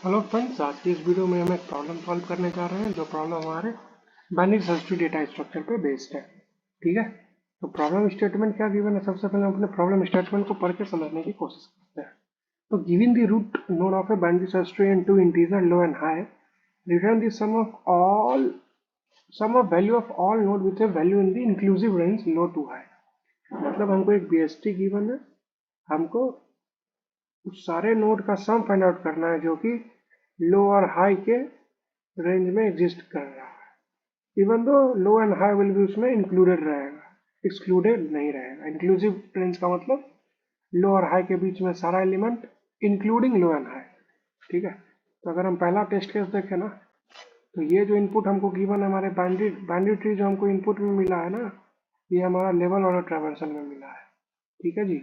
Hello friends, आज की इस वीडियो में हम एक प्रॉब्लम सॉल्व करने जा रहे हैं जो प्रॉब्लम हमारे binary search tree data structure पे बेस्ड है। ठीक है, तो प्रॉब्लम स्टेटमेंट क्या गिवन है, सबसे पहले हम अपने प्रॉब्लम स्टेटमेंट को पढ़ के समझने की कोशिश करते हैं। तो given the root node of a binary search tree and two integer low and high, return the sum of value of all node with a value in the inclusive range low to high. मतलब हमको एक BST given है, हमको उस सारे node का sum find out करना है जो कि लो और हाई के रेंज में एग्जिस्ट कर रहा है। Even though low and high will भी उसमें इंक्लूडेड रहेगा, एक्सक्लूडेड नहीं रहेगा। इंक्लूसिव रेंज का मतलब लो और हाई के बीच में सारा element including low and high. ठीक है, तो अगर हम पहला टेस्ट केस देखें ना, तो ये जो इनपुट हमको गिवन है हमारे बाइनरी ट्री जो हमको इनपुट में मिला है ना, ये हमारा लेवल ऑर्डर ट्रैवर्सल में मिला है। ठीक है जी,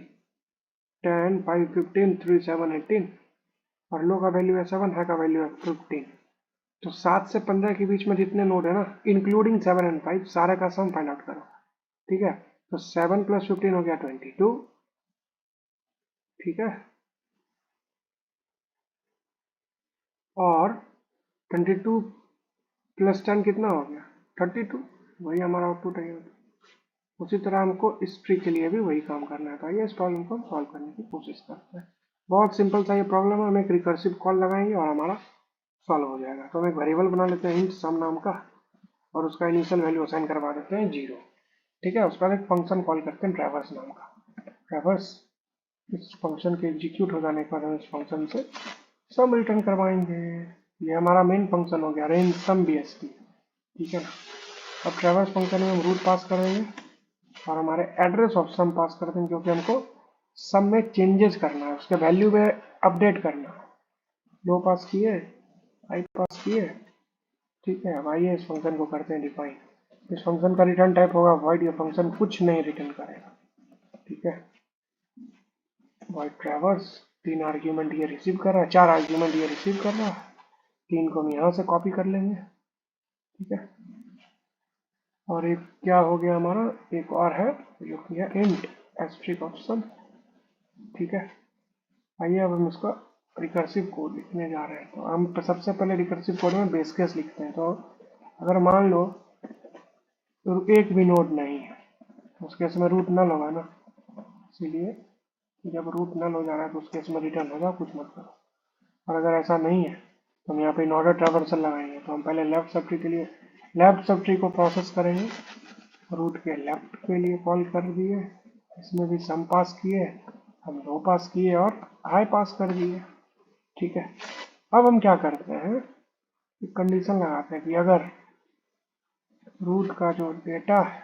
10, 5, 15, 3, 7, 18 और लो का वैल्यू है 7, हाई का वैल्यू है 15। तो 7 से 15 के बीच में जितने नोड है ना, इंक्लूडिंग 7 एंड 5, सारे का सम फाइंड आउट करो। ठीक है, तो 7 प्लस 15 हो गया 22। ठीक है, और 22 प्लस 10 कितना हो गया 32। वही हमारा आउटपुट है। उसी तरह हमको इस ट्री के लिए भी वही काम करना है। तो आइए इस प्रॉब्लम को सॉल्व करने की कोशिश करते हैं। बहुत सिंपल सा ये प्रॉब्लम है, हम एक रिकर्सिव कॉल लगाएंगे और हमारा सॉल्व हो जाएगा। तो हम एक वेरिएबल बना लेते हैं इंट सम नाम का, और उसका इनिशियल वैल्यू असाइन करवा देते हैं 0। ठीक है, उसके बाद एक फंक्शन कॉल करते हैं ट्रैवर्स नाम का। ट्रैवर्स, इस फंक्शन के एग्जीक्यूट हो जाने के बाद हम इस फंक्शन से सम रिटर्न करवाएंगे। ये हमारा मेन फंक्शन हो गया रेंज सम बीएसटी। ठीक है ना, अब ट्रैवर्स फंक्शन में हम रूट पास करेंगे और हमारे एड्रेस ऑफ सम पास कर देंगे, क्योंकि हमको सम में चेंजेस करना है, उसके वैल्यू में अपडेट करना है। लो पास किए, हाई पास किए। ठीक है, अब आइए इस फंक्शन को करते हैं डिफाइन। इस फंक्शन का रिटर्न टाइप होगा वॉइड। ये फंक्शन कुछ नहीं रिटर्न करेगा। ठीक है, वॉइड ट्रैवर्स, 3 आर्ग्यूमेंट ये रिसीव कर रहा है, 4 आर्ग्यूमेंट ये रिसीव कर रहा है, 3 को हम यहाँ से कॉपी कर लेंगे। ठीक है, और एक क्या हो गया हमारा, एक और है जो कि है इंट एस्ट्रिक ऑफ सम। ठीक है, आइए अब हम इसका रिकर्सिव कोड लिखने जा रहे हैं। तो हम सबसे पहले रिकर्सिव कोड में बेस केस लिखते हैं। तो अगर मान लो तो एक भी नोड नहीं है, उस केस में रूट नल होगा ना, इसीलिए जब रूट नल हो जा रहा है तो उस केस में रिटर्न होगा, कुछ मत करो। और अगर ऐसा नहीं है तो हम यहाँ पे इन ऑर्डर ट्रैवर्सल लगाएंगे। तो हम पहले लेफ्ट सब ट्री के लिए लेफ्ट सब ट्री को प्रोसेस करेंगे, रूट के लेफ्ट के लिए कॉल कर दिए, इसमें भी सम पास किए, हम लो पास किए और हाई पास कर दिए। ठीक है, अब हम क्या करते हैं, कंडीशन लगाते हैं कि अगर रूट का जो डेटा है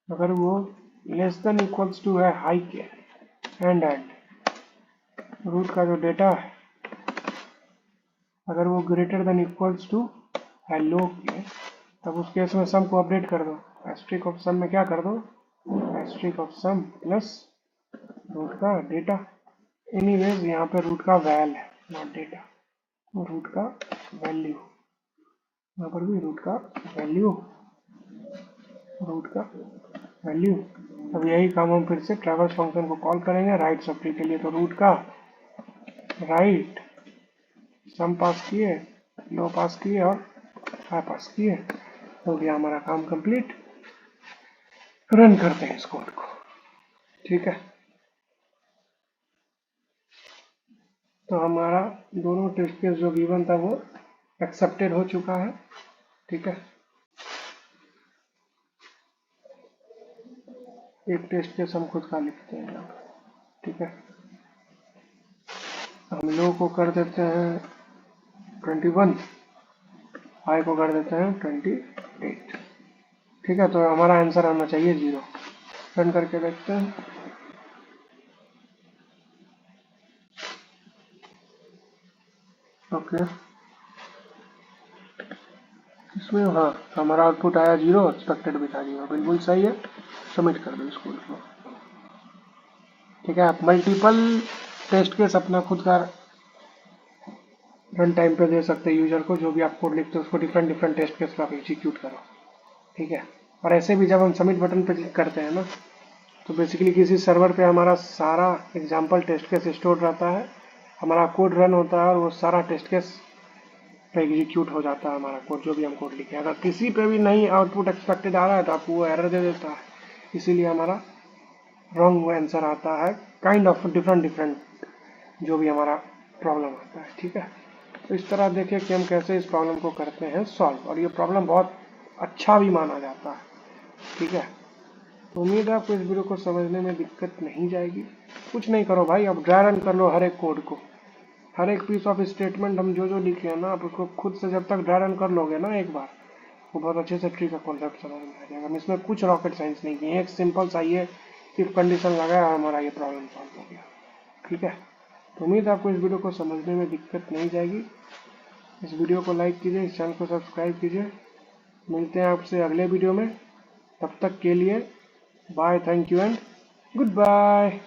अगर वो लेस देन इक्वल्स टू है हाई के एंड रूट का जो डेटा है अगर वो ग्रेटर देन इक्वल्स टू है लो के, तब उस केस में सम को अपडेट कर दो। एस्ट्रिक ऑफ सम में क्या कर दो, asterisk of sum plus root का डेटा। एनीवेज यहाँ पे रूट का वैल है, नॉट डेटा, रूट का वैल्यू। यहाँ पर भी रूट का वैल्यू, रूट का वैल्यू। अब यही काम हम फिर से ट्रैवर्स फंक्शन को कॉल करेंगे राइट सब ट्री के लिए। तो रूट का राइट सम पास किए, लो पास किए और हाई पास किए, हो गया हमारा काम कंप्लीट। रन करते हैं इस कोड को। ठीक है, तो हमारा दोनों टेस्ट केस जो गिवन था वो एक्सेप्टेड हो चुका है। ठीक है, एक टेस्ट केस हम खुद का लिखते हैं। ठीक है, हम लो को कर देते हैं 21, हाई को कर देते हैं 28। ठीक है, तो हमारा आंसर आना चाहिए 0। रन करके देखते हैं। ओके, इसमें हाँ हमारा आउटपुट आया 0, एक्सपेक्टेड भी था 0, बिल्कुल सही है। सबमिट कर दो स्कूल को। ठीक है, आप मल्टीपल टेस्ट केस अपना खुद का रन टाइम पे दे सकते हैं यूजर को। जो भी आप कोड लिखते हो उसको डिफरेंट डिफरेंट टेस्ट केस पे आप एग्जीक्यूट करो। ठीक है, और ऐसे भी जब हम सबमिट बटन पे क्लिक करते हैं ना, तो बेसिकली किसी सर्वर पे हमारा सारा एग्जाम्पल टेस्ट केस स्टोर रहता है, हमारा कोड रन होता है और वो सारा टेस्ट केस पे एग्जीक्यूट हो जाता है हमारा कोड, जो भी हम कोड लिखे। अगर किसी पे भी नहीं आउटपुट एक्सपेक्टेड आ रहा है तो आपको वो एरर दे देता है, इसीलिए हमारा रॉन्ग आंसर आता है, काइंड ऑफ डिफरेंट डिफरेंट जो भी हमारा प्रॉब्लम आता है। ठीक है, तो इस तरह देखिए कि हम कैसे इस प्रॉब्लम को करते हैं सॉल्व, और ये प्रॉब्लम बहुत अच्छा भी माना जाता है। ठीक है, तो उम्मीद है आपको इस वीडियो को समझने में दिक्कत नहीं जाएगी। कुछ नहीं करो भाई, अब ड्राई रन कर लो हर एक कोड को, हर एक पीस ऑफ स्टेटमेंट हम जो जो लिखे हैं ना, आप उसको खुद से जब तक ड्राई रन कर लोगे ना एक बार, वो बहुत अच्छे से ट्री का कॉन्सेप्ट समझ में आ जाएगा। हम इसमें कुछ रॉकेट साइंस नहीं किए, एक सिंपल सा ये इफ कंडीशन लगाया और हमारा ये प्रॉब्लम सॉल्व हो गया। ठीक है, तो उम्मीद है आपको इस वीडियो को समझने में दिक्कत नहीं जाएगी। इस वीडियो को लाइक कीजिए, इस चैनल को सब्सक्राइब कीजिए। मिलते हैं आपसे अगले वीडियो में, तब तक के लिए bye, thank you and good bye.